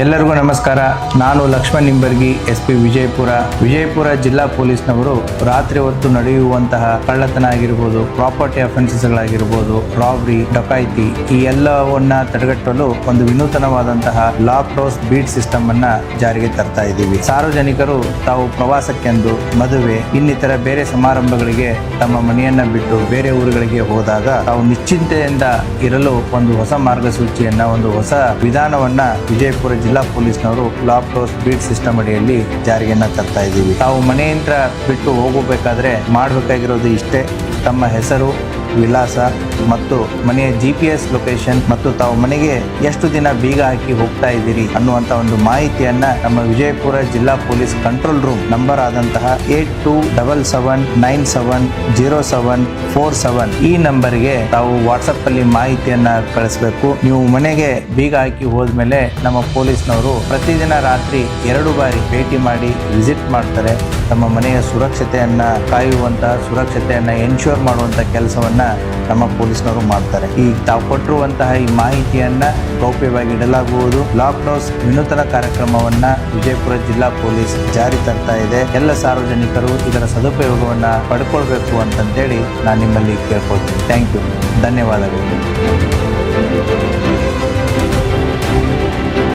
ಎಲ್ಲರಿಗೂ ನಮಸ್ಕಾರ. ನಾನು ಲಕ್ಷ್ಮಣ್ ನಿಂಬರ್ಗಿ, SP ವಿಜಯಪುರ ಜಿಲ್ಲಾ ಪೊಲೀಸ್ನವರು ರಾತ್ರಿ ಹೊತ್ತು ನಡೆಯುವಂತಹ ಕಳ್ಳತನ ಆಗಿರ್ಬೋದು, ಪ್ರಾಪರ್ಟಿ ಅಫೆನ್ಸಸ್ಗಳಾಗಿರ್ಬೋದು, ರಾಬರಿ, ಡಕಾಯಿತಿ ಈ ಎಲ್ಲವನ್ನ ತಡೆಗಟ್ಟಲು ಒಂದು ವಿನೂತನವಾದಂತಹ ಲಾಕ್ ಡೌನ್ ಬೀಟ್ ಸಿಸ್ಟಮ್ ಅನ್ನ ಜಾರಿಗೆ ತರ್ತಾ ಇದ್ದೀವಿ. ಸಾರ್ವಜನಿಕರು ತಾವು ಪ್ರವಾಸಕ್ಕೆಂದು, ಮದುವೆ ಇನ್ನಿತರ ಬೇರೆ ಸಮಾರಂಭಗಳಿಗೆ ತಮ್ಮ ಮನೆಯನ್ನ ಬಿಟ್ಟು ಬೇರೆ ಊರುಗಳಿಗೆ ಹೋದಾಗ ತಾವು ನಿಶ್ಚಿಂತೆಯಿಂದ ಇರಲು ಒಂದು ಹೊಸ ಮಾರ್ಗಸೂಚಿಯನ್ನ, ಒಂದು ಹೊಸ ವಿಧಾನವನ್ನ ವಿಜಯಪುರ ಜಿಲ್ಲಾ ಪೊಲೀಸ್ನವರು ಲಾಕ್ ಡೌನ್ ಬೀಟ್ ಸಿಸ್ಟಮ್ ಅಡಿಯಲ್ಲಿ ಜಾರಿಯನ್ನ ತರ್ತಾ ಇದ್ದೀವಿ. ತಾವು ಮನೆಯಿಂದ ಬಿಟ್ಟು ಹೋಗಬೇಕಾದ್ರೆ ಮಾಡಬೇಕಾಗಿರೋದು ಇಷ್ಟೇ: ತಮ್ಮ ಹೆಸರು, ವಿಳಾಸ ಮತ್ತು ಮನೆಯ GPS ಲೊಕೇಶನ್ ಮತ್ತು ತಾವು ಮನೆಗೆ ಎಷ್ಟು ದಿನ ಬೀಗ ಹಾಕಿ ಹೋಗ್ತಾ ಇದ್ದೀರಿ ಅನ್ನುವಂತ ಒಂದು ಮಾಹಿತಿಯನ್ನ ನಮ್ಮ ವಿಜಯಪುರ ಜಿಲ್ಲಾ ಪೊಲೀಸ್ ಕಂಟ್ರೋಲ್ ರೂಮ್ ನಂಬರ್ ಆದಂತಹ 8277970747 ಈ ನಂಬರ್ಗೆ ತಾವು ವಾಟ್ಸಪ್ ಅಲ್ಲಿ ಮಾಹಿತಿಯನ್ನ ಕಳಿಸಬೇಕು. ನೀವು ಮನೆಗೆ ಬೀಗ ಹಾಕಿ ಹೋದ್ಮೇಲೆ ನಮ್ಮ ಪೊಲೀಸ್ನವರು ಪ್ರತಿದಿನ ರಾತ್ರಿ 2 ಬಾರಿ ಭೇಟಿ ಮಾಡಿ ವಿಸಿಟ್ ಮಾಡ್ತಾರೆ. ತಮ್ಮ ಮನೆಯ ಸುರಕ್ಷತೆಯನ್ನ ಕಾಯುವಂತಹ, ಸುರಕ್ಷತೆಯನ್ನ ಎನ್ಶೂರ್ ಮಾಡುವಂತ ಕೆಲಸವನ್ನ ನಮ್ಮ ಪೊಲೀಸ್ನವರು ಮಾಡ್ತಾರೆ. ಈ ತಾವು ಕೊಟ್ಟಿರುವಂತಹ ಈ ಮಾಹಿತಿಯನ್ನ ಗೌಪ್ಯವಾಗಿ ಇಡಲಾಗುವುದು. ಲಾಕ್ ಡೌನ್ ವಿನೂತನ ಕಾರ್ಯಕ್ರಮವನ್ನ ವಿಜಯಪುರ ಜಿಲ್ಲಾ ಪೊಲೀಸ್ ಜಾರಿ ತರ್ತಾ ಇದೆ. ಎಲ್ಲ ಸಾರ್ವಜನಿಕರು ಇದರ ಸದುಪಯೋಗವನ್ನ ಪಡ್ಕೊಳ್ಬೇಕು ಅಂತಂತೇಳಿ ನಾನು ನಿಮ್ಮಲ್ಲಿ ಕೇಳ್ಕೊಳ್ತೀನಿ. ಥ್ಯಾಂಕ್ ಯು, ಧನ್ಯವಾದಗಳು.